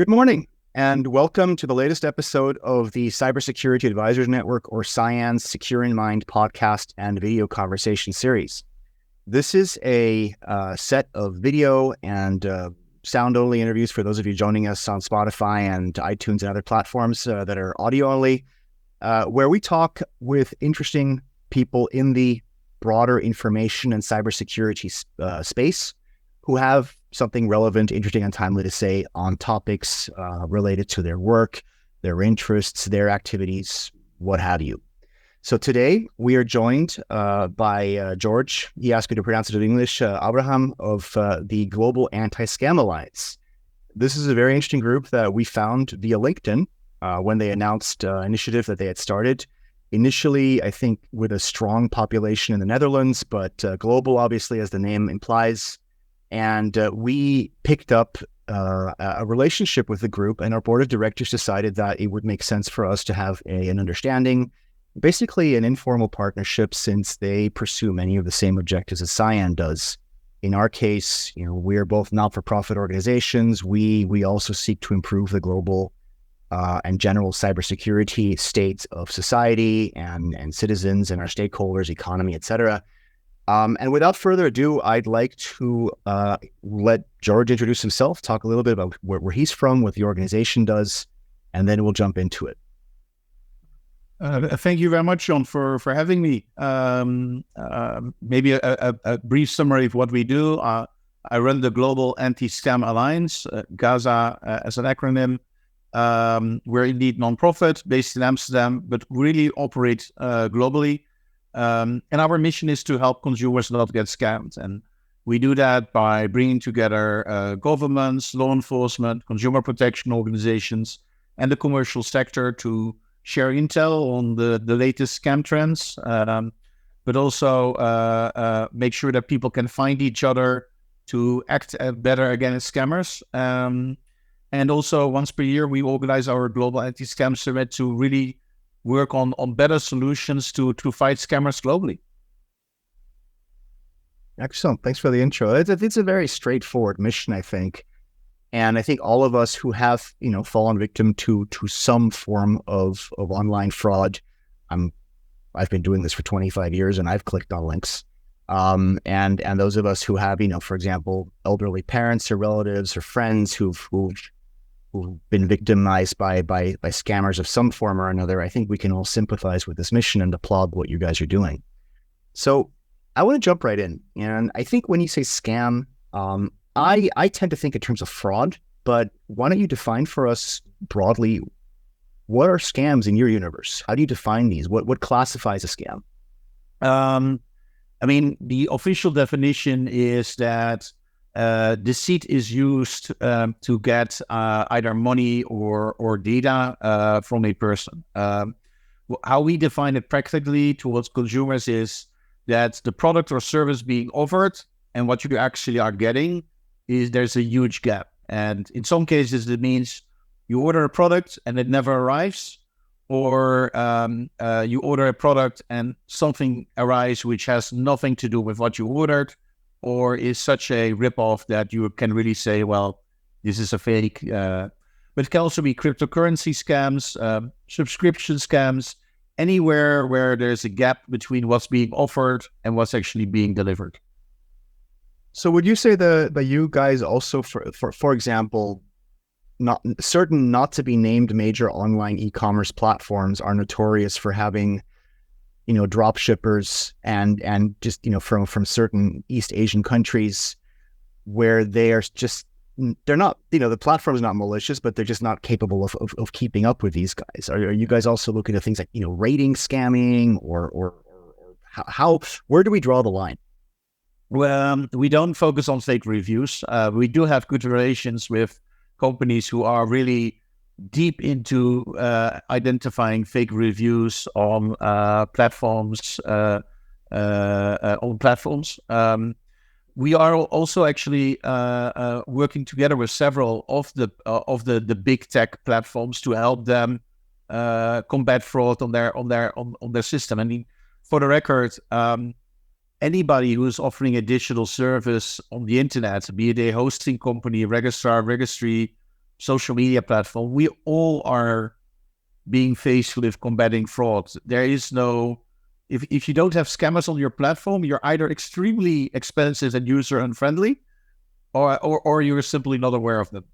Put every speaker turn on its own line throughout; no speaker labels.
Good morning, and welcome to the latest episode of the Cybersecurity Advisors Network, or CyAN's Secure in Mind podcast and video conversation series. This is a set of video and sound-only interviews for those of you joining us on Spotify and iTunes and other platforms that are audio-only, where we talk with interesting people in the broader information and cybersecurity space who have something relevant, interesting, and timely to say on topics related to their work, their interests, their activities, what have you. So today we are joined by Jorij, he asked me to pronounce it in English, Abraham of the Global Anti-Scam Alliance. This is a very interesting group that we found via LinkedIn when they announced an initiative that they had started. Initially, I think with a strong population in the Netherlands, but global, obviously, as the name implies. And we picked up a relationship with the group, and our board of directors decided that it would make sense for us to have an understanding, basically an informal partnership, since they pursue many of the same objectives as CyAN does. In our case, we're both not-for-profit organizations. We also seek to improve the global and general cybersecurity state of society and citizens and our stakeholders, economy, etc. And without further ado, I'd like to let Jorij introduce himself, talk a little bit about where he's from, what the organization does, and then we'll jump into it.
Thank you very much, John, for having me. Maybe a brief summary of what we do. I run the Global Anti-Scam Alliance, GASA as an acronym. We're indeed non-profit based in Amsterdam, but really operate globally. And our mission is to help consumers not get scammed. And we do that by bringing together governments, law enforcement, consumer protection organizations, and the commercial sector to share intel on the latest scam trends, but also make sure that people can find each other to act better against scammers. And also once per year, we organize our Global Anti-Scam Summit to really work on better solutions to fight scammers globally.
Excellent. Thanks for the intro. It's a very straightforward mission, I think. And I think all of us who have, fallen victim to some form of online fraud, I've been doing this for 25 years and I've clicked on links. And those of us who have, for example, elderly parents or relatives or friends who've been victimized by scammers of some form or another, I think we can all sympathize with this mission and applaud what you guys are doing. So I want to jump right in. And I think when you say scam, I tend to think in terms of fraud, but why don't you define for us broadly, what are scams in your universe? How do you define these? What classifies a scam?
The official definition is that deceit is used to get either money or data from a person. How we define it practically towards consumers is that the product or service being offered and what you actually are getting there's a huge gap. And in some cases, it means you order a product and it never arrives, or you order a product and something arrives which has nothing to do with what you ordered, or is such a ripoff that you can really say, well, this is a fake. But it can also be cryptocurrency scams, subscription scams, anywhere where there's a gap between what's being offered and what's actually being delivered.
So would you say that you guys also, for example, not to be named major online e-commerce platforms are notorious for having, drop shippers and just, from certain East Asian countries where they're not, the platform is not malicious, but they're just not capable of keeping up with these guys. Are you guys also looking at things like, rating scamming or how, where do we draw the line?
Well, we don't focus on fake reviews. We do have good relations with companies who are really deep into identifying fake reviews on platforms. We are also actually working together with several of the big tech platforms to help them combat fraud on their system. I mean, for the record, anybody who is offering a digital service on the internet, be it a hosting company, registrar, registry, social media platform, we all are being faced with combating fraud. There is no, if you don't have scammers on your platform, you're either extremely expensive and user unfriendly, or you're simply not aware of them.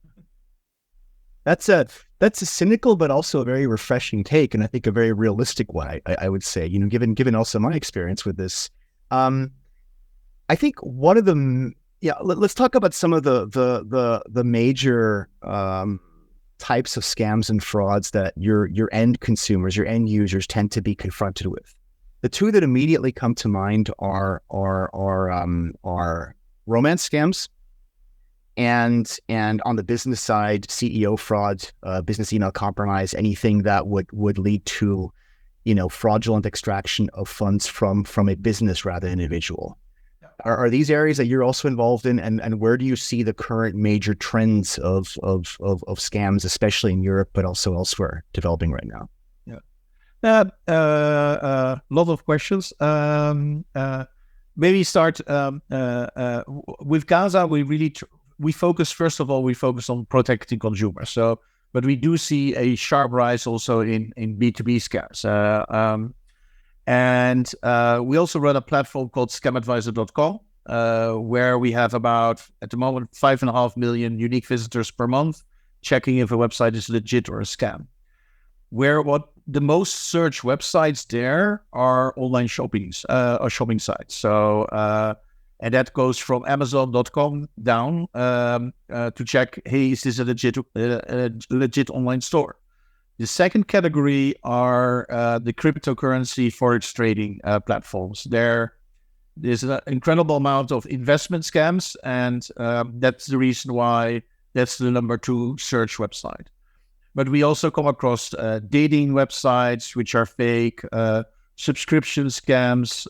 That's a cynical but also a very refreshing take, and I think a very realistic one. I would say, given also my experience with this. I think one of the let's talk about some of the major types of scams and frauds that your end consumers, your end users tend to be confronted with. The two that immediately come to mind are romance scams and on the business side, CEO fraud, business email compromise, anything that would lead to fraudulent extraction of funds from a business rather than individual. Are these areas that you're also involved in, and where do you see the current major trends of scams, especially in Europe, but also elsewhere, developing right now?
Yeah, lot of questions. Maybe start with GASA. We focus, first of all, on protecting consumers. So, but we do see a sharp rise also in B2B scams. And we also run a platform called scamadvisor.com, where we have about, at the moment, 5.5 million unique visitors per month, checking if a website is legit or a scam. What the most searched websites there are online shoppings or shopping sites. So, and that goes from Amazon.com down to check, hey, is this a legit online store? The second category are the cryptocurrency forex trading platforms. There's an incredible amount of investment scams, and that's the reason why that's the number 2 search website. But we also come across dating websites, which are fake, subscription scams,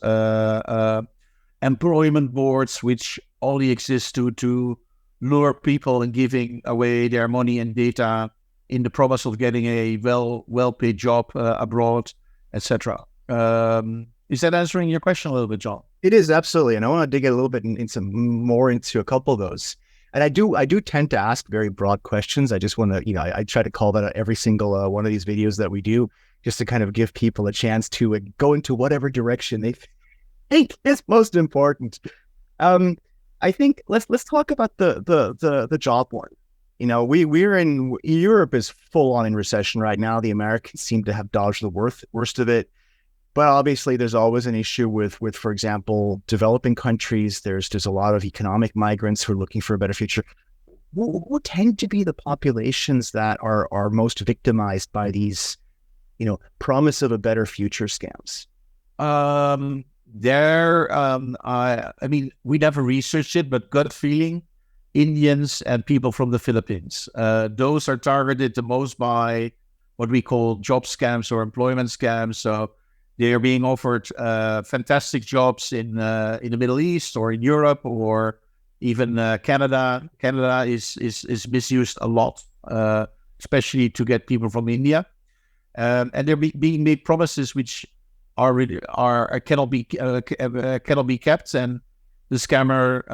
employment boards, which only exist to lure people and giving away their money and data in the promise of getting a well-paid job abroad, etc. Is that answering your question a little bit, John?
It is, absolutely, and I want to dig a little bit into a couple of those. And I do tend to ask very broad questions. I just want to, I try to call that out every single one of these videos that we do, just to kind of give people a chance to go into whatever direction they think is most important. I think let's talk about the job one. We're in Europe is full on in recession right now. The Americans seem to have dodged the worst of it, but obviously there's always an issue with for example, developing countries. There's a lot of economic migrants who are looking for a better future. Who tend to be the populations that are most victimized by these, promise of a better future scams?
I mean, we never researched it, but gut feeling, Indians and people from the Philippines. Those are targeted the most by what we call job scams or employment scams. So they are being offered fantastic jobs in the Middle East or in Europe or even Canada. Canada is misused a lot, especially to get people from India. And they're being made promises which cannot be kept, and the scammer,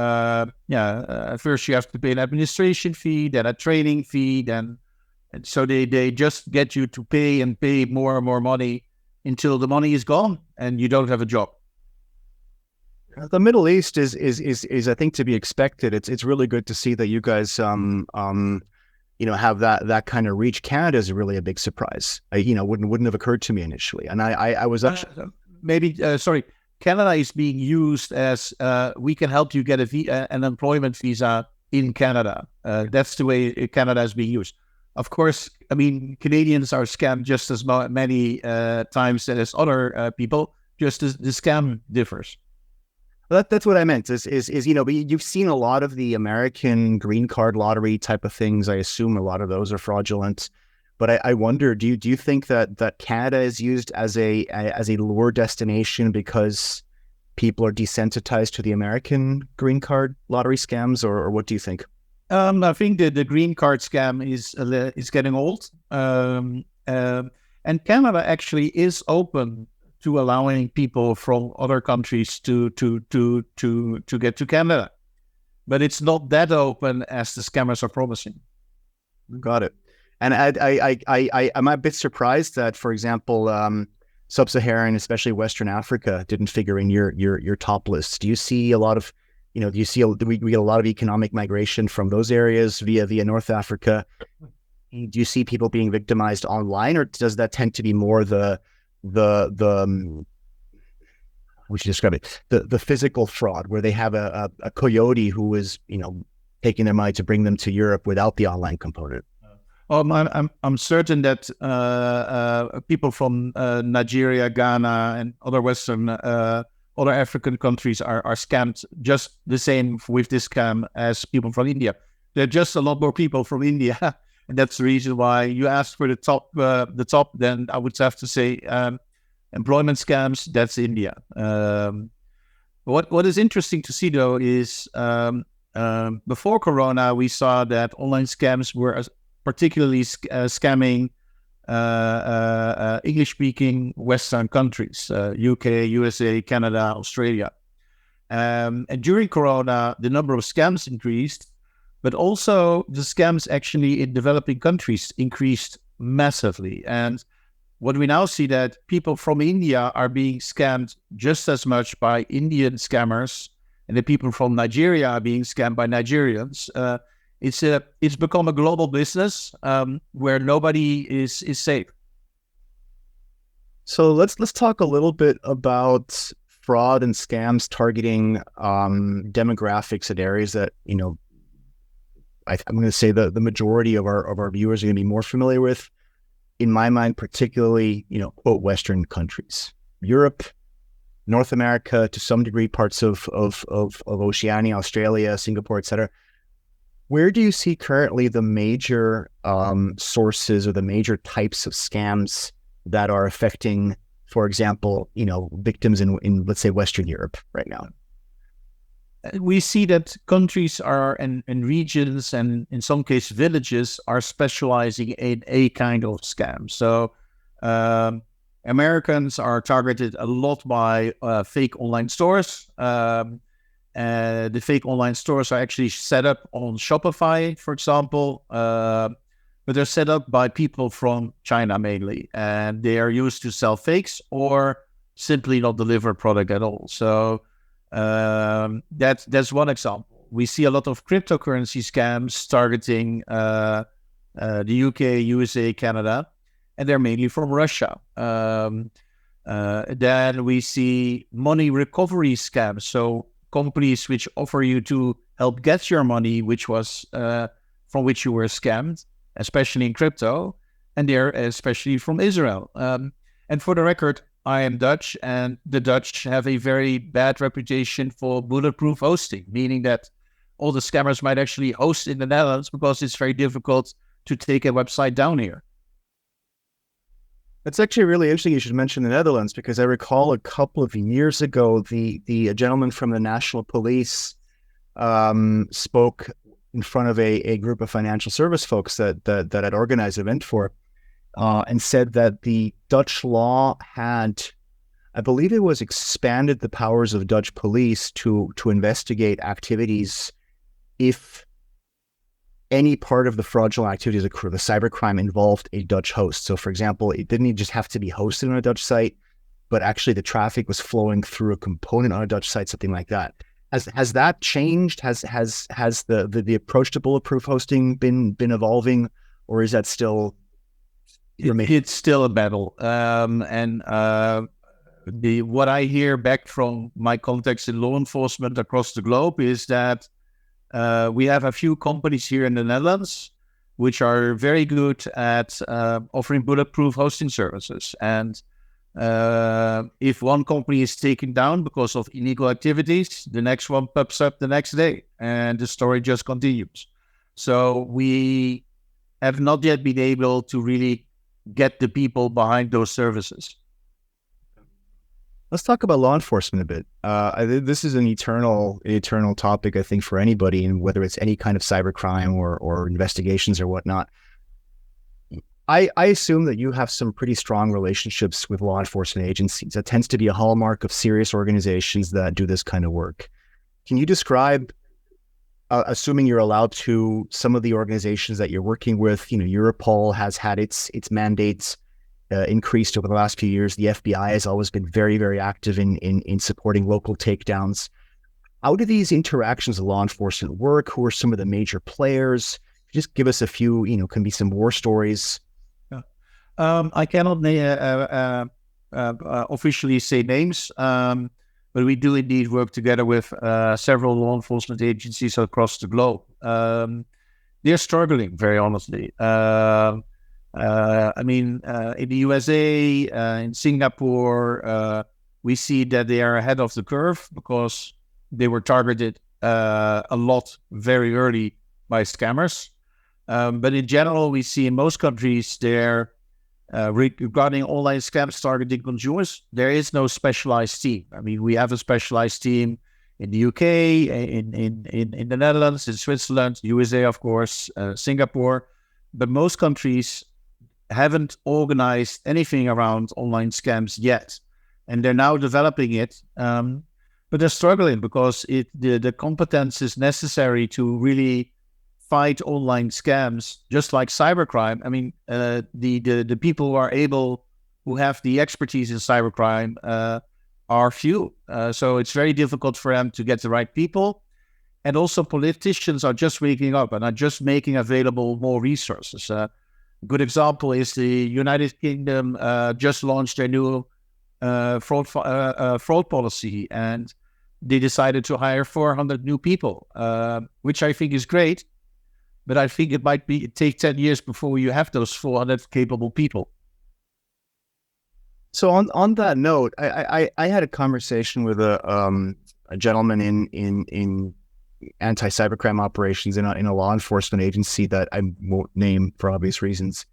first you have to pay an administration fee, then a training fee, and so they just get you to pay more and more money until the money is gone and you don't have a job.
The Middle East is I think to be expected. It's really good to see that you guys have that kind of reach. Canada is really a big surprise. Wouldn't have occurred to me initially, and I was actually
Canada is being used as we can help you get an employment visa in Canada. That's the way Canada is being used. Of course, I mean, Canadians are scammed just as many times as other people, just as the scam differs.
Well, that's what I meant is you've seen a lot of the American green card lottery type of things. I assume a lot of those are fraudulent. But I wonder, do you think that Canada is used as a lure destination because people are desensitized to the American green card lottery scams, or what do you think?
I think the green card scam is getting old, and Canada actually is open to allowing people from other countries to get to Canada, but it's not that open as the scammers are promising.
Got it. And I'm a bit surprised that, for example, sub-Saharan, especially Western Africa, didn't figure in your top lists. Do you see a lot of, do you see do we get a lot of economic migration from those areas via North Africa? Do you see people being victimized online, or does that tend to be more the we should describe it, the physical fraud, where they have a coyote who is, taking their money to bring them to Europe without the online component?
I'm certain that people from Nigeria, Ghana, and other other African countries are scammed just the same with this scam as people from India. There are just a lot more people from India, and that's the reason why you asked for the top. Then I would have to say employment scams. That's India. What is interesting to see though is before Corona, we saw that online scams were particularly scamming English-speaking Western countries, UK, USA, Canada, Australia. And during Corona, the number of scams increased, but also the scams actually in developing countries increased massively. And what we now see that people from India are being scammed just as much by Indian scammers, and the people from Nigeria are being scammed by Nigerians. It's become a global business where nobody is safe.
So let's talk a little bit about fraud and scams targeting demographics at areas that I'm going to say the majority of our viewers are going to be more familiar with. In my mind, particularly quote Western countries, Europe, North America, to some degree, parts of Oceania, Australia, Singapore, etc. Where do you see currently the major sources or the major types of scams that are affecting, for example, victims in let's say Western Europe right now?
We see that countries are and regions and in some cases villages are specializing in a kind of scam. So Americans are targeted a lot by fake online stores. The fake online stores are actually set up on Shopify, for example, but they're set up by people from China mainly, and they are used to sell fakes or simply not deliver product at all. So that's one example. We see a lot of cryptocurrency scams targeting the UK, USA, Canada, and they're mainly from Russia. Then we see money recovery scams. So companies which offer you to help get your money, which was from which you were scammed, especially in crypto, and they're especially from Israel. And for the record, I am Dutch, and the Dutch have a very bad reputation for bulletproof hosting, meaning that all the scammers might actually host in the Netherlands because it's very difficult to take a website down here.
It's actually really interesting you should mention the Netherlands, because I recall a couple of years ago, the gentleman from the National Police spoke in front of a group of financial service folks that had organized an event for, and said that the Dutch law had, I believe it was expanded the powers of Dutch police to investigate activities if any part of the fraudulent activities, the cybercrime, involved a Dutch host. So, for example, it didn't just have to be hosted on a Dutch site, but actually the traffic was flowing through a component on a Dutch site, something like that. Has that changed? Has the approach to bulletproof hosting been evolving, or is that still?
It's still a battle, what I hear back from my contacts in law enforcement across the globe is that we have a few companies here in the Netherlands which are very good at offering bulletproof hosting services. And if one company is taken down because of illegal activities, the next one pops up the next day, and the story just continues. So we have not yet been able to really get the people behind those services.
Let's talk about law enforcement a bit. This is an eternal topic, I think, for anybody, and whether it's any kind of cybercrime or investigations or whatnot. I assume that you have some pretty strong relationships with law enforcement agencies. That tends to be a hallmark of serious organizations that do this kind of work. Can you describe assuming you're allowed to, some of the organizations that you're working with, Europol has had its mandates increased over the last few years. The FBI has always been very, very active in supporting local takedowns. How do these interactions with law enforcement work? Who are some of the major players? Just give us a few, can be some war stories.
I cannot officially say names, but we do indeed work together with several law enforcement agencies across the globe. They're struggling, very honestly. In the USA, in Singapore, we see that they are ahead of the curve because they were targeted a lot very early by scammers. But in general, we see in most countries they're regarding online scams targeting consumers, there is no specialized team. We have a specialized team in the UK, in the Netherlands, in Switzerland, USA, of course, Singapore. But most countries haven't organized anything around online scams yet. And they're now developing it. But they're struggling because the competences necessary to really fight online scams, just like cybercrime. The people who have the expertise in cybercrime are few. So it's very difficult for them to get the right people. And also politicians are just waking up and are just making available more resources. A good example is the United Kingdom just launched their new fraud policy, and they decided to hire 400 new people, which I think is great. But I think it might take 10 years before you have those 400 capable people.
So on that note, I had a conversation with a gentleman in anti-cybercrime operations in a law enforcement agency that I won't name for obvious reasons.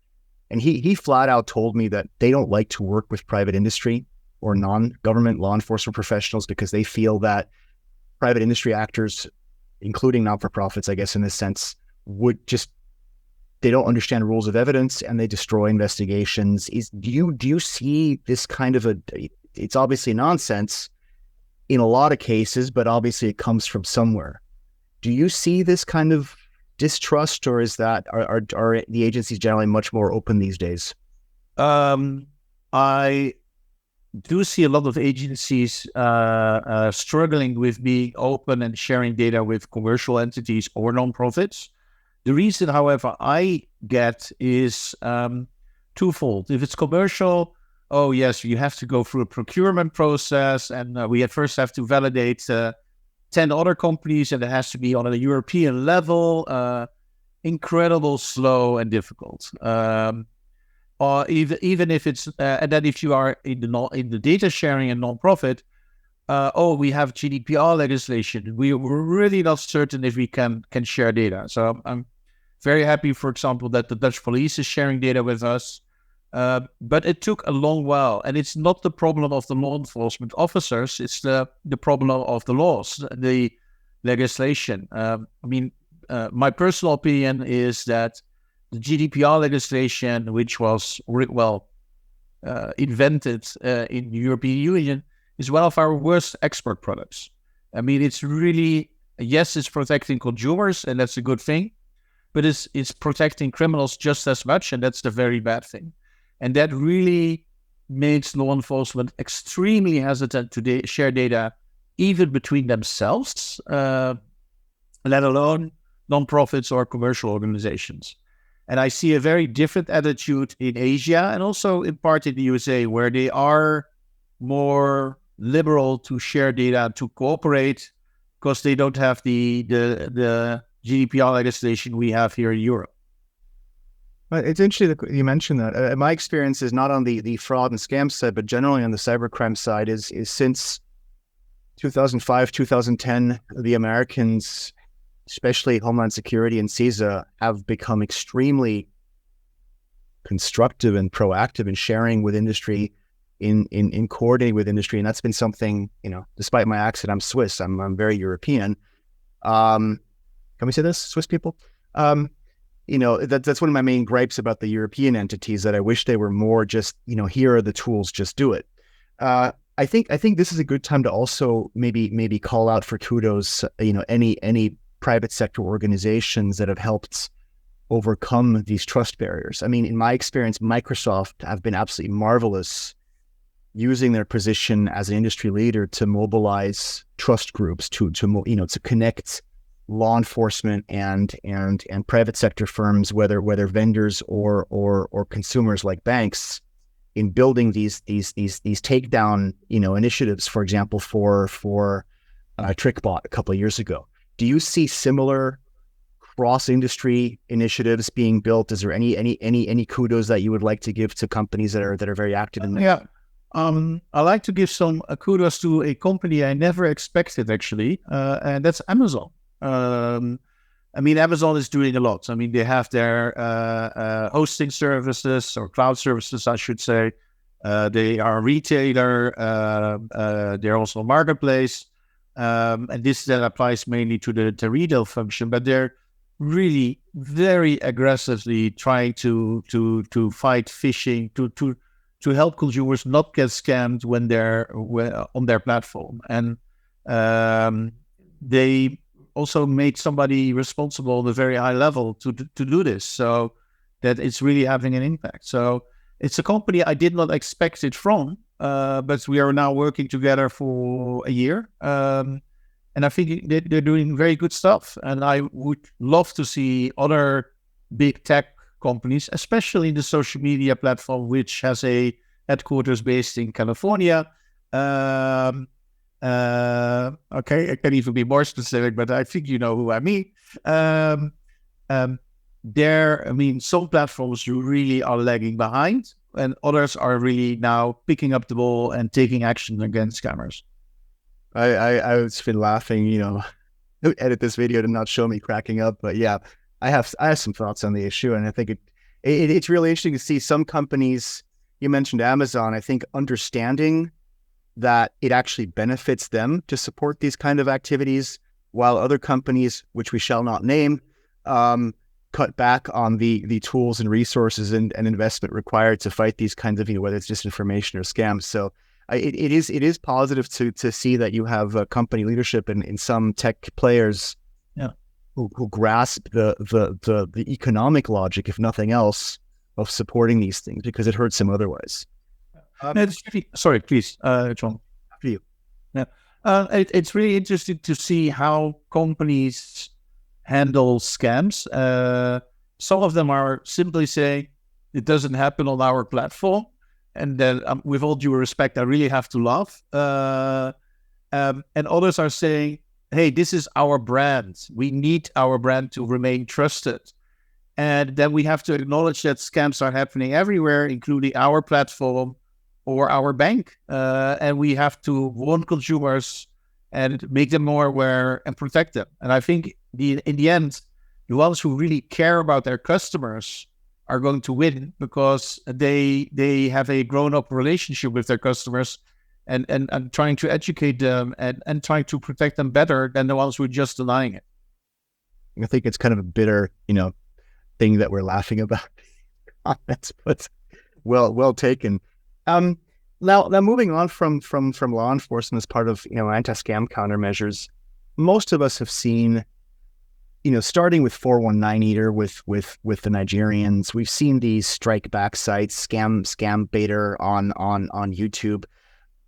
And he flat out told me that they don't like to work with private industry or non-government law enforcement professionals because they feel that private industry actors, including not-for-profits, I guess in this sense, they don't understand rules of evidence and they destroy investigations. Do you see this kind of it's obviously nonsense in a lot of cases, but obviously it comes from somewhere. Do you see this kind of distrust, or is that, are the agencies generally much more open these days?
I do see a lot of agencies struggling with being open and sharing data with commercial entities or nonprofits. The reason, however, I get is twofold. If it's commercial, oh yes, you have to go through a procurement process, and we at first have to validate 10 other companies, and it has to be on a European level. Incredible, slow, and difficult. Or even if it's, and then if you are in the data sharing and nonprofit, we have GDPR legislation. We're really not certain if we can share data. So I'm very happy, for example, that the Dutch police is sharing data with us. But it took a long while, and it's not the problem of the law enforcement officers. It's the problem of the laws, the legislation. My personal opinion is that the GDPR legislation, which was invented in the European Union, is one of our worst export products. It's really, yes, it's protecting consumers, and that's a good thing, but it's protecting criminals just as much, and that's the very bad thing. And that really makes law enforcement extremely hesitant to share data, even between themselves, let alone nonprofits or commercial organizations. And I see a very different attitude in Asia and also in part in the USA, where they are more liberal to share data, to cooperate, because they don't have the GDPR legislation we have here in Europe.
It's interesting that you mentioned that. My experience is not on the fraud and scam side, but generally on the cybercrime side is since 2005, 2010, the Americans, especially Homeland Security and CISA, have become extremely constructive and proactive in sharing with industry, in coordinating with industry. And that's been something, despite my accent, I'm Swiss, I'm very European. Can we say this, Swiss people? That's one of my main gripes about the European entities, that I wish they were more just, here are the tools, just do it. I think this is a good time to also maybe call out for kudos, any private sector organizations that have helped overcome these trust barriers. I mean, in my experience, Microsoft have been absolutely marvelous using their position as an industry leader to mobilize trust groups to connect law enforcement and private sector firms, whether vendors or consumers like banks, in building these takedown initiatives. For example, for TrickBot a couple of years ago. Do you see similar cross-industry initiatives being built? Is there any kudos that you would like to give to companies that are very active in that?
Yeah. I like to give some kudos to a company I never expected, actually, and that's Amazon. I mean, Amazon is doing a lot. I mean, they have their hosting services, or cloud services, I should say. They are a retailer. They're also a marketplace. And this then applies mainly to the retail function, but they're really very aggressively trying to fight phishing, to help consumers not get scammed when they're on their platform. And they also made somebody responsible at a very high level to do this, so that it's really having an impact. So it's a company I did not expect it from, but we are now working together for a year. And I think they're doing very good stuff. And I would love to see other big tech companies, especially in the social media platform, which has a headquarters based in California. Okay, I can't even be more specific, but I think you know who I mean. Some platforms you really are lagging behind, and others are really now picking up the ball and taking action against scammers.
I've been laughing, edit this video to not show me cracking up, but yeah, I have some thoughts on the issue, and I think it's really interesting to see some companies. You mentioned Amazon. I think understanding that it actually benefits them to support these kind of activities, while other companies, which we shall not name, cut back on the tools and resources and investment required to fight these kinds of, whether it's disinformation or scams. So it is positive to see that you have company leadership in some tech players,
yeah,
who grasp the economic logic, if nothing else, of supporting these things, because it hurts them otherwise.
Sorry, please, John.
After you.
Yeah, it's really interesting to see how companies handle scams. Some of them are simply saying it doesn't happen on our platform, and then, with all due respect, I really have to laugh. And others are saying, "Hey, this is our brand. We need our brand to remain trusted." And then we have to acknowledge that scams are happening everywhere, including our platform or our bank. And we have to warn consumers and make them more aware and protect them. And I think in the end, the ones who really care about their customers are going to win, because they have a grown-up relationship with their customers and trying to educate them and trying to protect them better than the ones who are just denying it.
I think it's kind of a bitter, thing that we're laughing about. But well taken. Now moving on from law enforcement as part of anti-scam countermeasures, most of us have seen, starting with 419 with the Nigerians, we've seen these strike back sites, scam baiter on YouTube.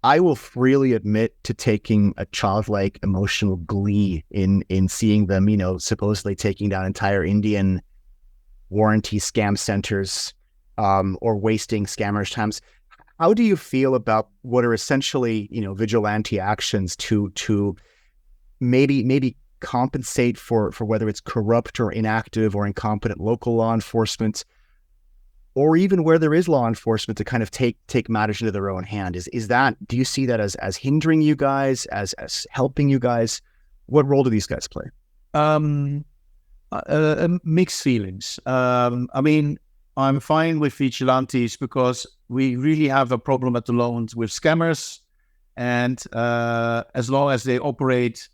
I will freely admit to taking a childlike emotional glee in seeing them, supposedly taking down entire Indian warranty scam centers, or wasting scammers' times. How do you feel about what are essentially, vigilante actions to maybe compensate for whether it's corrupt or inactive or incompetent local law enforcement, or even where there is law enforcement to kind of take matters into their own hand? Do you see that as hindering you guys, as helping you guys? What role do these guys play?
Mixed feelings. I mean, I'm fine with vigilantes because we really have a problem at the moment with scammers, and as long as they operate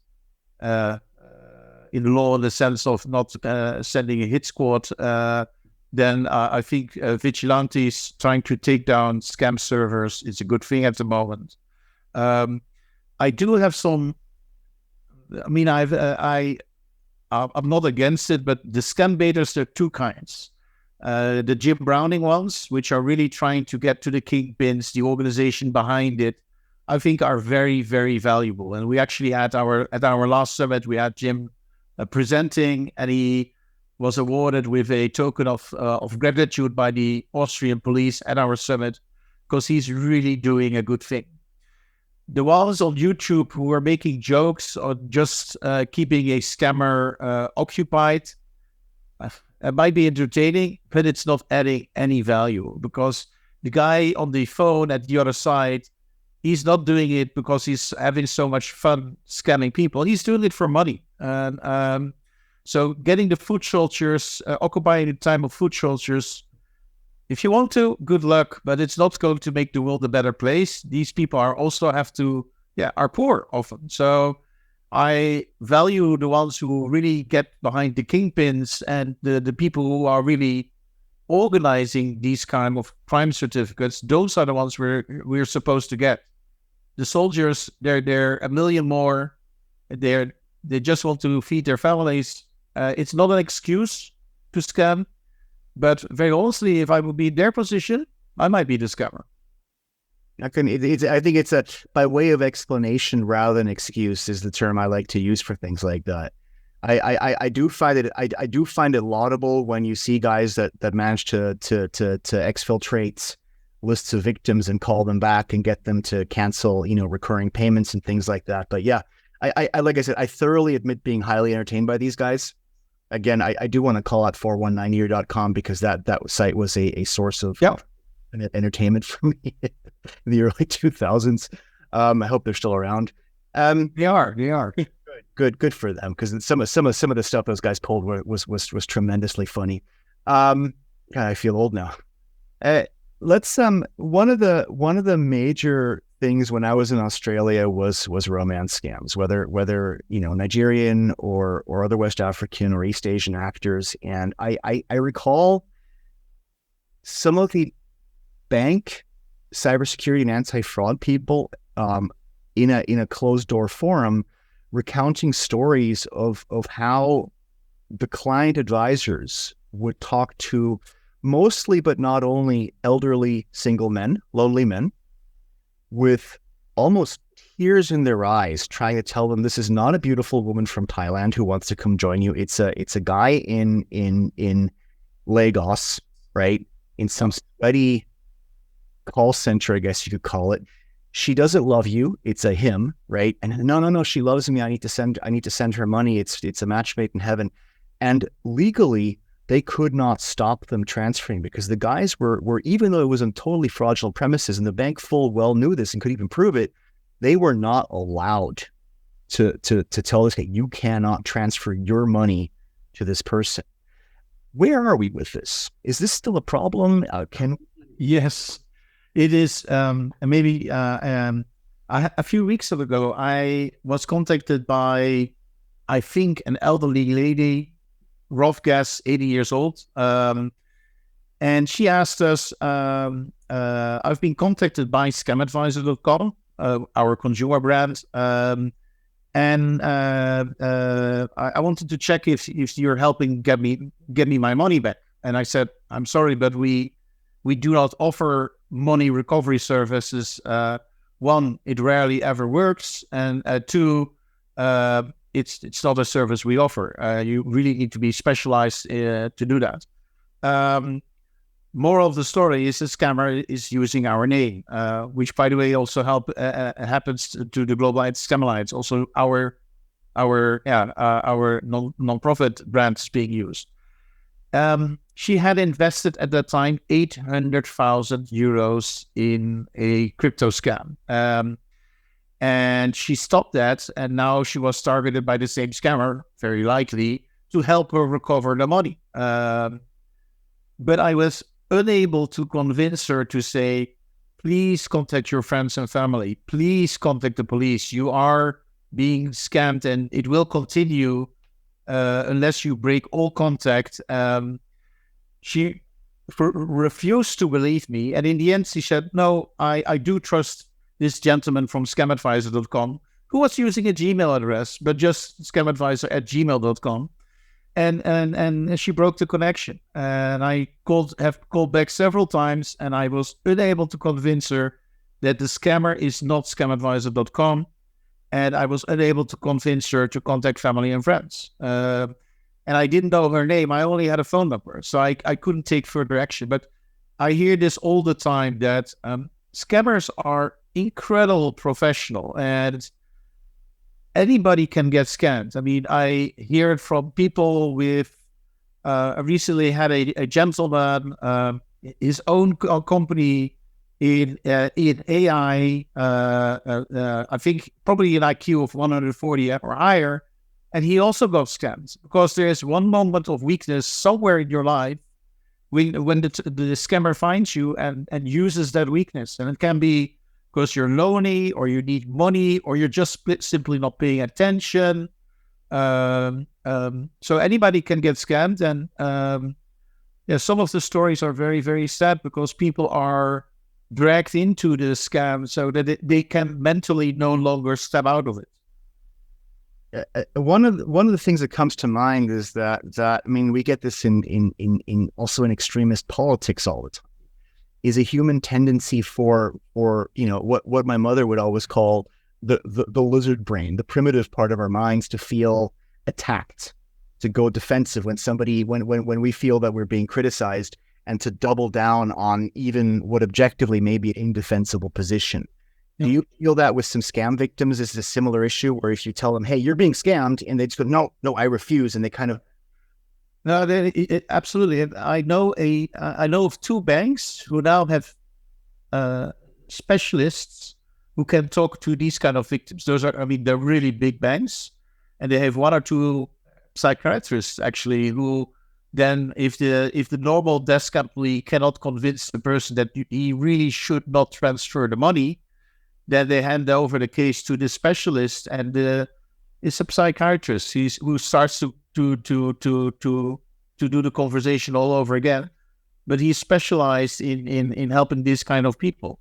in law in the sense of not sending a hit squad, then I think vigilantes trying to take down scam servers is a good thing at the moment. I do have some. I mean, I'm not against it, but the scam baiters, there are two kinds. The Jim Browning ones, which are really trying to get to the kingpins, the organization behind it, I think are very, very valuable. And we actually at our last summit, we had Jim presenting, and he was awarded with a token of gratitude by the Austrian police at our summit, because he's really doing a good thing. The ones on YouTube who are making jokes or just keeping a scammer occupied, it might be entertaining, but it's not adding any value, because the guy on the phone at the other side, he's not doing it because he's having so much fun scamming people. He's doing it for money. So getting the foot soldiers, occupying the time of foot soldiers, if you want to, good luck, but it's not going to make the world a better place. These people are poor often. So I value the ones who really get behind the kingpins and the people who are really organizing these kind of crime certificates. Those are the ones we're supposed to get. The soldiers, they're a million more. They just want to feed their families. It's not an excuse to scam. But very honestly, if I would be in their position, I might be the scammer.
I think it's by way of explanation rather than excuse is the term I like to use for things like that. I do find it laudable when you see guys that manage to exfiltrate lists of victims and call them back and get them to cancel, recurring payments and things like that. But yeah, I like I said, I thoroughly admit being highly entertained by these guys. Again, I do want to call out 419year.com because that site was a source of entertainment for me in the early 2000s. I hope they're still around.
They are.
Good for them, because some of the stuff those guys pulled was tremendously funny. God, I feel old now. Let's one of the major things when I was in Australia was romance scams, whether Nigerian or other West African or East Asian actors. And I recall some of the bank cybersecurity and anti-fraud people in a closed door forum recounting stories of how the client advisors would talk to mostly but not only elderly single men, lonely men, with almost tears in their eyes, trying to tell them this is not a beautiful woman from Thailand who wants to come join you. It's a guy in Lagos, right? In some sweaty call center, I guess you could call it. She doesn't love you. It's a him, right? And no, she loves me. I need to send her money. It's a match made in heaven. And legally, they could not stop them transferring because the guys were even though it was on totally fraudulent premises and the bank full well knew this and could even prove it, they were not allowed to tell us, hey, you cannot transfer your money to this person. Where are we with this? Is this still a problem?
Yes, it is. Maybe a few weeks ago, I was contacted by, I think, an elderly lady, rough guess, 80 years old. And she asked us, I've been contacted by scamadvisor.com, our consumer brand. And I wanted to check if you're helping get me my money back. And I said, I'm sorry, but we do not offer money recovery services. One, it rarely ever works. And two, it's not a service we offer. You really need to be specialized to do that. Moral of the story is the scammer is using our name, which, by the way, also happens to the Global Scam Alliance. Also, our non-profit brand is being used. She had invested at that time 800,000 euros in a crypto scam. And she stopped that, and now she was targeted by the same scammer, very likely, to help her recover the money. But I was unable to convince her to say, please contact your friends and family. Please contact the police. You are being scammed, and it will continue unless you break all contact. She refused to believe me. And in the end, she said, no, I do trust this gentleman from scamadvisor.com who was using a Gmail address, but just scamadvisor@gmail.com. and she broke the connection. And I have called back several times, and I was unable to convince her that the scammer is not scamadvisor.com, and I was unable to convince her to contact family and friends. And I didn't know her name. I only had a phone number, so I couldn't take further action. But I hear this all the time, that scammers are incredible professional, and anybody can get scammed. I mean, I hear it from people with, I recently had a gentleman, his own company in AI, I think probably an IQ of 140 or higher, and he also got scammed because there's one moment of weakness somewhere in your life when the scammer finds you and uses that weakness. And it can be because you're lonely, or you need money, or you're just simply not paying attention. So anybody can get scammed. And some of the stories are very, very sad because people are dragged into the scam so that they can mentally no longer step out of it.
One of the things that comes to mind is that I mean, we get this in also in extremist politics all the time, is a human tendency for what my mother would always call the lizard brain, the primitive part of our minds, to feel attacked, to go defensive when we feel that we're being criticized, and to double down on even what objectively may be an indefensible position. Do you feel that with some scam victims is a similar issue, where if you tell them, hey, you're being scammed, and they just go, no, I refuse, and they kind of...
No, absolutely. I know of two banks who now have specialists who can talk to these kind of victims. Those are, I mean, they're really big banks, and they have one or two psychiatrists actually who then, if the normal desk employee cannot convince the person that he really should not transfer the money, then they hand over the case to the specialist, and it's a psychiatrist who starts to do the conversation all over again. But he's specialized in helping these kind of people.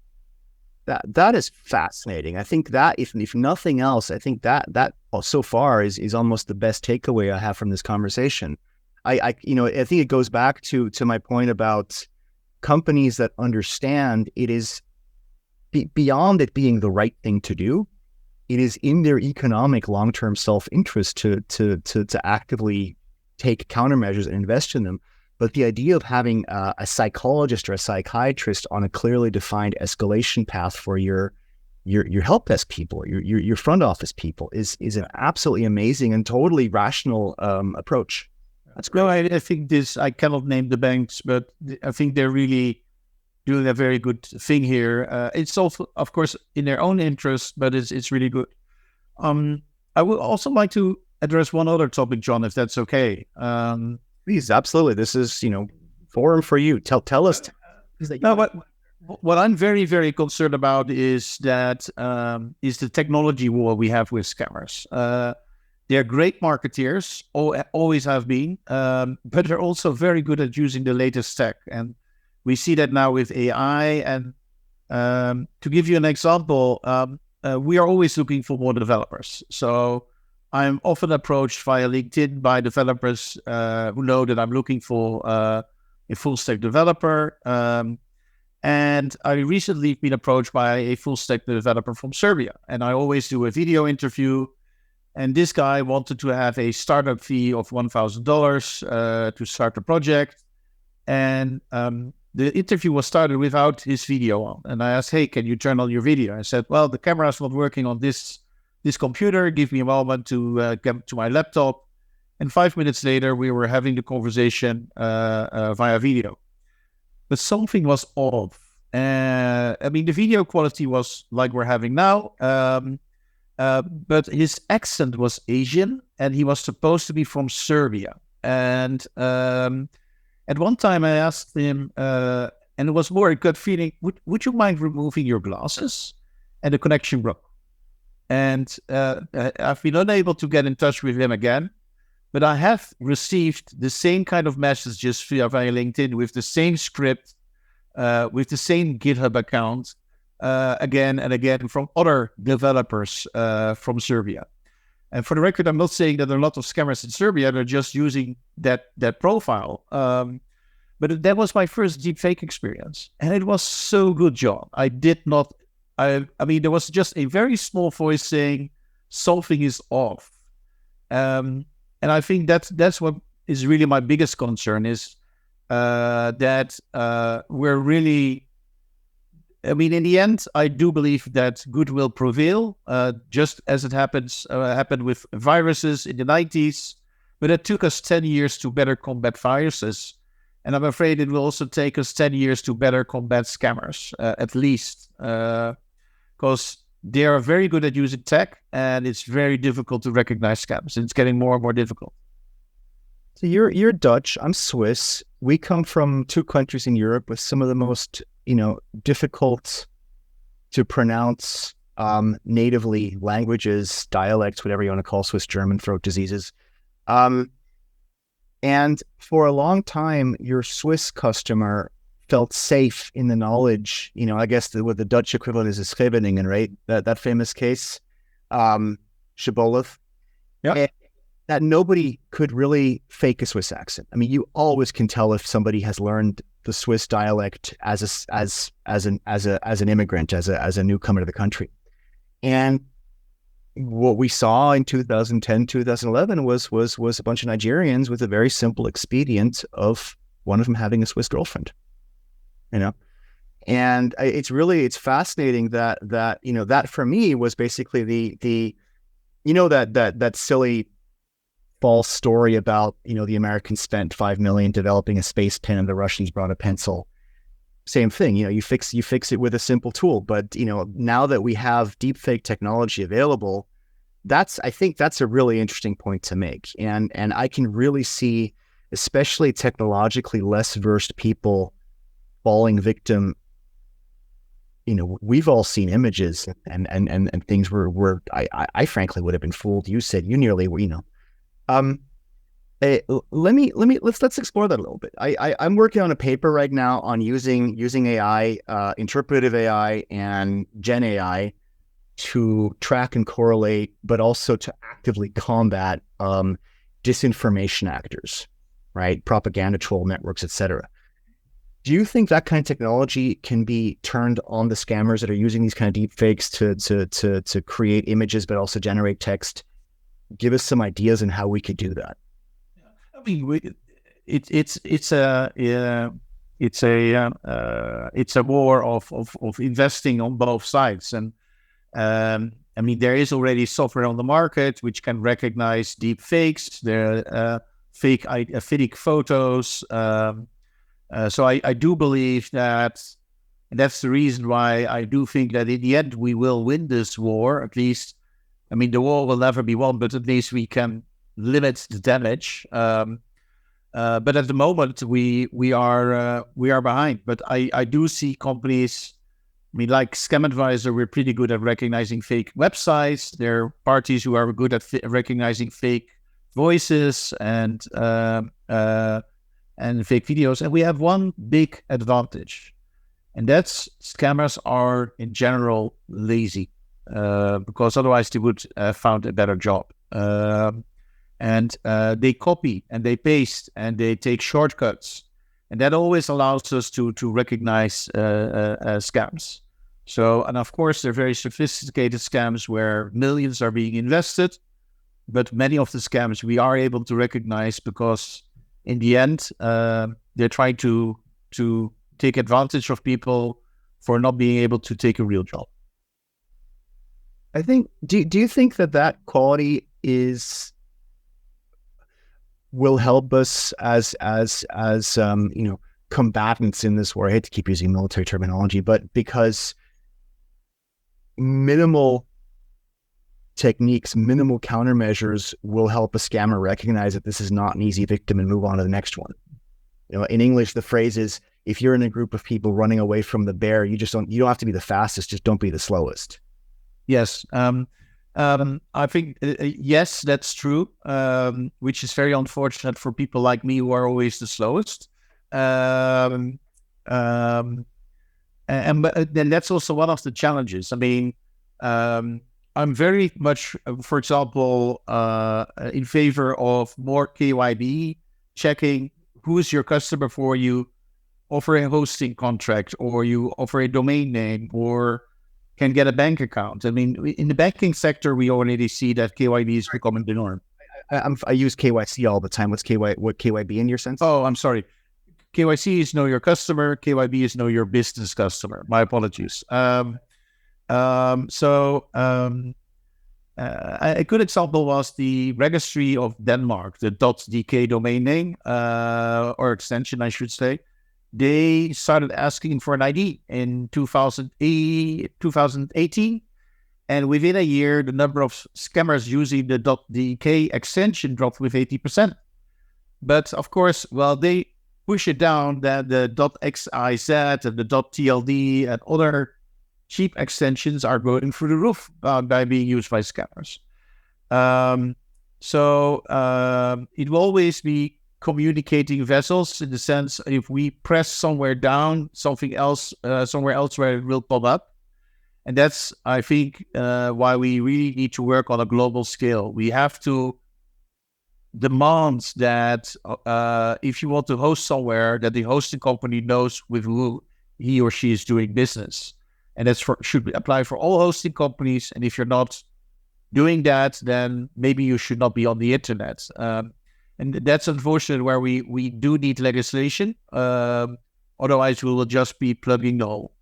That is fascinating. I think that if nothing else, I think that so far is almost the best takeaway I have from this conversation. I think it goes back to my point about companies that understand it is beyond it being the right thing to do. It is in their economic long-term self-interest to actively take countermeasures and invest in them. But the idea of having a psychologist or a psychiatrist on a clearly defined escalation path for your help desk people, your front office people, is an absolutely amazing and totally rational approach. That's great.
No, I think I cannot name the banks, but I think they're really doing a very good thing here. It's also, of course, in their own interest, but it's really good. I would also like to address one other topic, John, if that's okay.
Please, absolutely. This is, forum for you. Tell us.
What I'm very, very concerned about is that is the technology war we have with scammers. They're great marketeers, always have been, but they're also very good at using the latest tech. And we see that now with AI. And to give you an example, we are always looking for more developers. So I'm often approached via LinkedIn by developers who know that I'm looking for a full stack developer. And I recently been approached by a full stack developer from Serbia. And I always do a video interview. And this guy wanted to have a startup fee of $1,000 to start the project. And the interview was started without his video on. And I asked, hey, can you turn on your video? I said, well, the camera is not working on this computer. Give me a moment to get to my laptop. And 5 minutes later, we were having the conversation via video. But something was off. The video quality was like we're having now. But his accent was Asian, and he was supposed to be from Serbia. And at one time I asked him, and it was more a gut feeling, would you mind removing your glasses? And the connection broke. And I've been unable to get in touch with him again, but I have received the same kind of messages via LinkedIn with the same script, with the same GitHub account, again and again from other developers from Serbia. And for the record, I'm not saying that there are a lot of scammers in Serbia. They're just using that profile. But that was my first deepfake experience, and it was so good, John. I mean, there was just a very small voice saying something is off, and I think that's what is really my biggest concern is that we're really. I mean, in the end, I do believe that good will prevail, just as it happened with viruses in the 90s. But it took us 10 years to better combat viruses. And I'm afraid it will also take us 10 years to better combat scammers, at least. Because they are very good at using tech, and it's very difficult to recognize scams. And it's getting more and more difficult.
So you're Dutch, I'm Swiss. We come from two countries in Europe with some of the most difficult to pronounce natively languages, dialects, whatever you want to call Swiss German, throat diseases. And for a long time, your Swiss customer felt safe in the knowledge, I guess what the Dutch equivalent is Scheveningen, right? That famous case, Shibboleth.
Yeah.
That nobody could really fake a Swiss accent. I mean, you always can tell if somebody has learned the Swiss dialect as an immigrant, as a newcomer to the country. And what we saw in 2010, 2011 was a bunch of Nigerians with a very simple expedient of one of them having a Swiss girlfriend, And it's fascinating that for me was basically that silly false story about, the Americans spent $5 million developing a space pen and the Russians brought a pencil. Same thing, you fix it with a simple tool. But, now that we have deepfake technology available, I think that's a really interesting point to make. And I can really see, especially technologically less versed people falling victim. We've all seen images and things where I frankly would have been fooled. You said you nearly were, let's explore that a little bit. I'm working on a paper right now on using AI, interpretive AI and Gen AI to track and correlate, but also to actively combat disinformation actors, right? Propaganda troll networks, etc. Do you think that kind of technology can be turned on the scammers that are using these kind of deep fakes to create images, but also generate text? Give us some ideas on how we could do that.
I mean, it's a war of investing on both sides, and I mean there is already software on the market which can recognize deep fakes. There are fake photos. So I do believe that. And that's the reason why I do think that in the end we will win this war. At least, I mean, the war will never be won, but at least we can limit the damage. But at the moment, we are behind. But I do see companies. I mean, like Scam Advisor, we're pretty good at recognizing fake websites. There are parties who are good at recognizing fake voices and fake videos. And we have one big advantage, and that's scammers are in general lazy. Because otherwise they would have found a better job. And they copy and they paste and they take shortcuts. And that always allows us to recognize scams. So, and of course, they're very sophisticated scams where millions are being invested. But many of the scams we are able to recognize because in the end, they're trying to take advantage of people for not being able to take a real job.
I think. Do you think that quality will help us as combatants in this war? I hate to keep using military terminology, but because minimal techniques, minimal countermeasures will help a scammer recognize that this is not an easy victim and move on to the next one. In English, the phrase is, if you're in a group of people running away from the bear, you don't have to be the fastest, just don't be the slowest.
Yes. I think, yes, that's true, which is very unfortunate for people like me who are always the slowest. And then that's also one of the challenges. I mean, I'm very much, for example, in favor of more KYB checking. Who is your customer for you? Offer a hosting contract, or you offer a domain name, or can get a bank account. I mean, in the banking sector, we already see that KYB is becoming the norm.
I use KYC all the time. What KYB in your sense?
Oh, I'm sorry. KYC is know your customer. KYB is know your business customer. My apologies. A good example was the registry of Denmark, the .dk domain name, or extension, I should say. They started asking for an ID in 2018. And within a year, the number of scammers using the .dk extension dropped with 80%. But of course, they push it down that the .xyz and the .tld and other cheap extensions are going through the roof by being used by scammers. It will always be communicating vessels, in the sense, if we press somewhere down, somewhere else where it will pop up. And that's, I think, why we really need to work on a global scale. We have to demand that if you want to host somewhere, that the hosting company knows with who he or she is doing business. And that should apply for all hosting companies. And if you're not doing that, then maybe you should not be on the internet. And that's unfortunate, where we do need legislation. Otherwise, we will just be plugging the hole.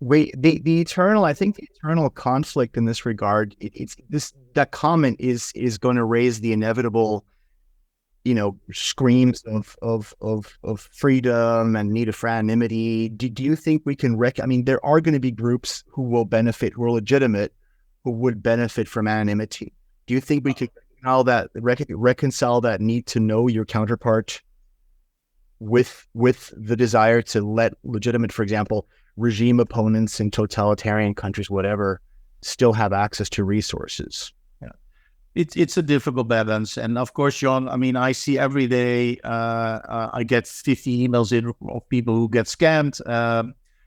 Wait, the eternal conflict in this regard, that comment is going to raise the inevitable, screams of freedom and need for anonymity. Do you think we can there are going to be groups who will benefit, who are legitimate, who would benefit from anonymity. Do you think we could reconcile that need to know your counterpart with the desire to let legitimate, for example, regime opponents in totalitarian countries, whatever, still have access to resources?
It's a difficult balance. And of course, John, I see every day, I get 50 emails in of people who get scammed.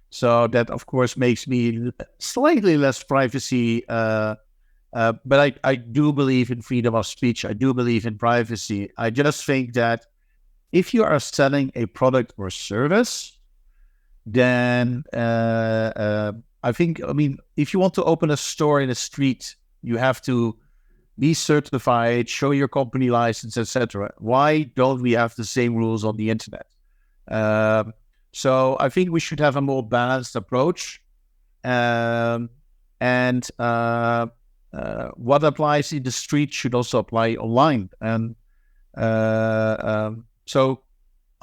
So that, of course, makes me slightly less privacy. But I do believe in freedom of speech. I do believe in privacy. I just think that if you are selling a product or service, then if you want to open a store in a street, you have to be certified, show your company license, etc. Why don't we have the same rules on the internet? So I think we should have a more balanced approach. What applies in the street should also apply online. And so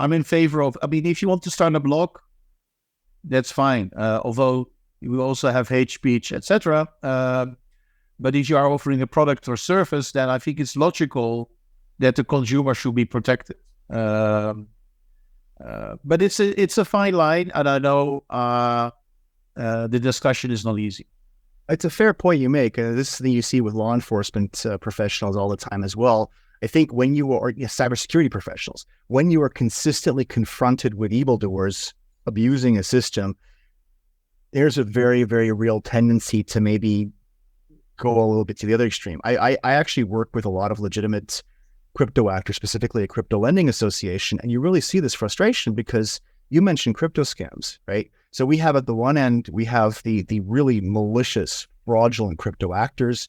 I'm in favor of, if you want to start a blog, that's fine. Although we also have hate speech, etc. But if you are offering a product or service, then I think it's logical that the consumer should be protected. But it's a fine line, and I know the discussion is not easy.
It's a fair point you make. This is something you see with law enforcement professionals all the time as well. I think when you are cybersecurity professionals, when you are consistently confronted with evildoers abusing a system, there's a very, very real tendency to maybe go a little bit to the other extreme. I actually work with a lot of legitimate crypto actors, specifically a crypto lending association, and you really see this frustration because you mentioned crypto scams, right? So we have at the one end, we have the really malicious, fraudulent crypto actors.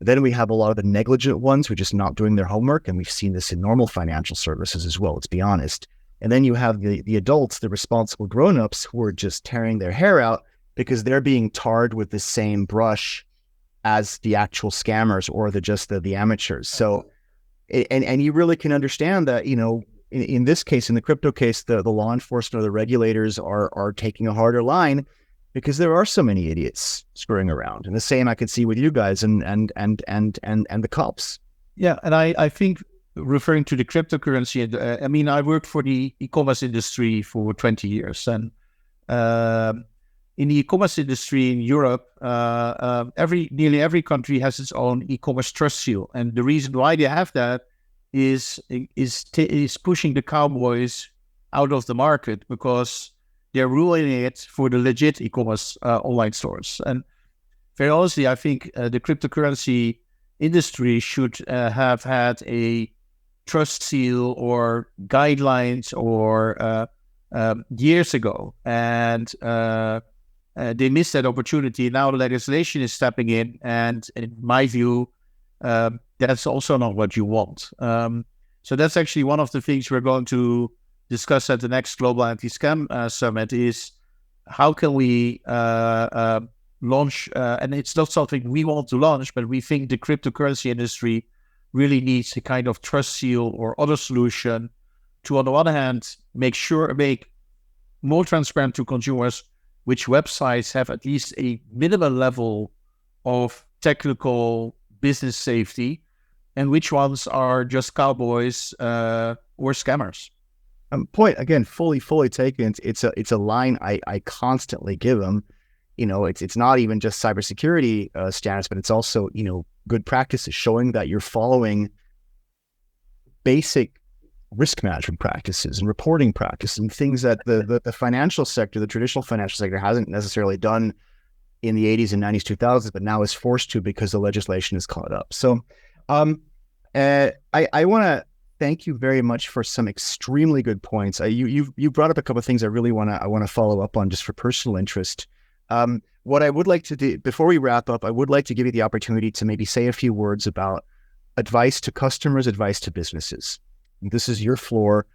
Then we have a lot of the negligent ones who are just not doing their homework, and we've seen this in normal financial services as well, let's be honest. And then you have the adults, the responsible grown-ups, who are just tearing their hair out because they're being tarred with the same brush as the actual scammers or the amateurs. So, and you really can understand that, in this case, in the crypto case, the law enforcement or the regulators are taking a harder line because there are so many idiots screwing around. And the same I could see with you guys and the cops.
Yeah, and I think referring to the cryptocurrency, I worked for the e-commerce industry for 20 years, and in the e-commerce industry in Europe, nearly every country has its own e-commerce trust seal, and the reason why they have that is pushing the cowboys out of the market because they're ruining it for the legit e-commerce online stores. And very honestly, I think the cryptocurrency industry should have had a trust seal or guidelines or years ago, and they missed that opportunity. Now the legislation is stepping in, and in my view, that's also not what you want. So that's actually one of the things we're going to discuss at the next Global Anti-Scam Summit is how can we launch, and it's not something we want to launch, but we think the cryptocurrency industry really needs a kind of trust seal or other solution to, on the one hand, make more transparent to consumers which websites have at least a minimal level of technical business safety and which ones are just cowboys or scammers.
Point again, fully taken. It's a line I constantly give them. It's not even just cybersecurity standards, but it's also good practices, showing that you're following basic risk management practices and reporting practices and things that the financial sector, the traditional financial sector, hasn't necessarily done in the 80s and 90s, 2000s, but now is forced to because the legislation is caught up. So I want to thank you very much for some extremely good points. You brought up a couple of things I really want to follow up on just for personal interest. What I would like to do before we wrap up, I would like to give you the opportunity to maybe say a few words about advice to customers, advice to businesses. This is your floor.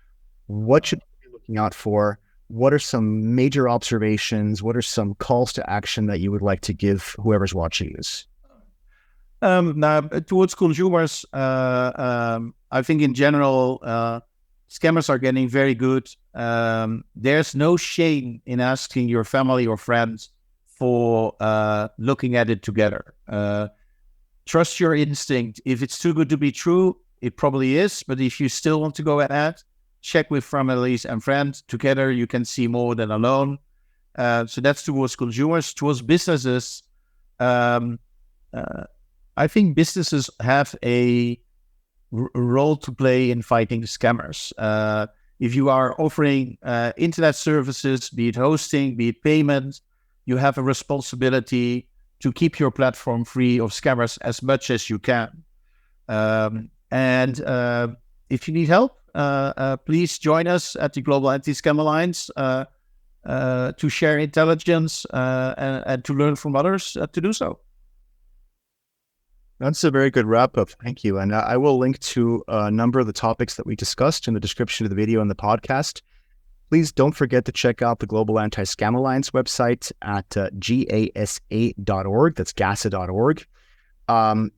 What should we be looking out for? What are some major observations? What are some calls to action that you would like to give whoever's watching this?
Now, towards consumers, I think in general, scammers are getting very good. There's no shame in asking your family or friends for looking at it together. Trust your instinct. If it's too good to be true, it probably is. But if you still want to go ahead, check with families and friends. Together, you can see more than alone. So that's towards consumers. Towards businesses, I think businesses have a role to play in fighting scammers. If you are offering internet services, be it hosting, be it payment, you have a responsibility to keep your platform free of scammers as much as you can. And if you need help, please join us at the Global Anti-Scam Alliance to share intelligence and to learn from others to do so.
That's a very good wrap up. Thank you. And I will link to a number of the topics that we discussed in the description of the video and the podcast. Please don't forget to check out the Global Anti-Scam Alliance website at gasa.org. That's gasa.org.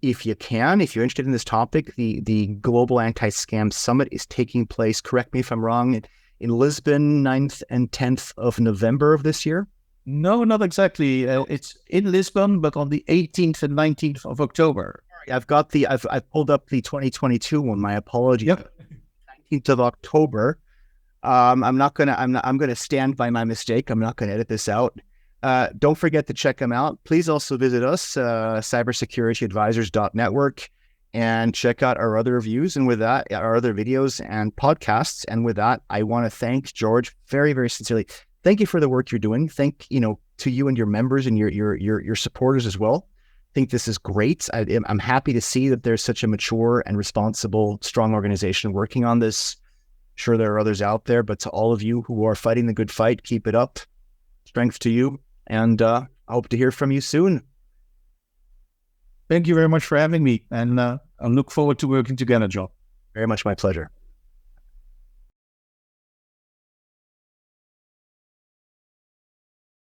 If you're interested in this topic, the Global Anti-Scam Summit is taking place, correct me if I'm wrong, in Lisbon, 9th and 10th of November of this year.
No, not exactly. It's in Lisbon, but on the 18th and 19th of October.
I've pulled up the 2022 one. My apologies.
Yep.
19th of October. I'm gonna stand by my mistake. I'm not gonna edit this out. Don't forget to check them out. Please also visit us, cybersecurityadvisors.network, and check out our other reviews. And with that, our other videos and podcasts. And with that, I want to thank Jorij very, very sincerely. Thank you for the work you're doing. Thank to you and your members and your supporters as well. I think this is great. I'm happy to see that there's such a mature and responsible, strong organization working on this. Sure, there are others out there, but to all of you who are fighting the good fight, keep it up. Strength to you, and I hope to hear from you soon.
Thank you very much for having me, and I look forward to working together, John.
Very much my pleasure.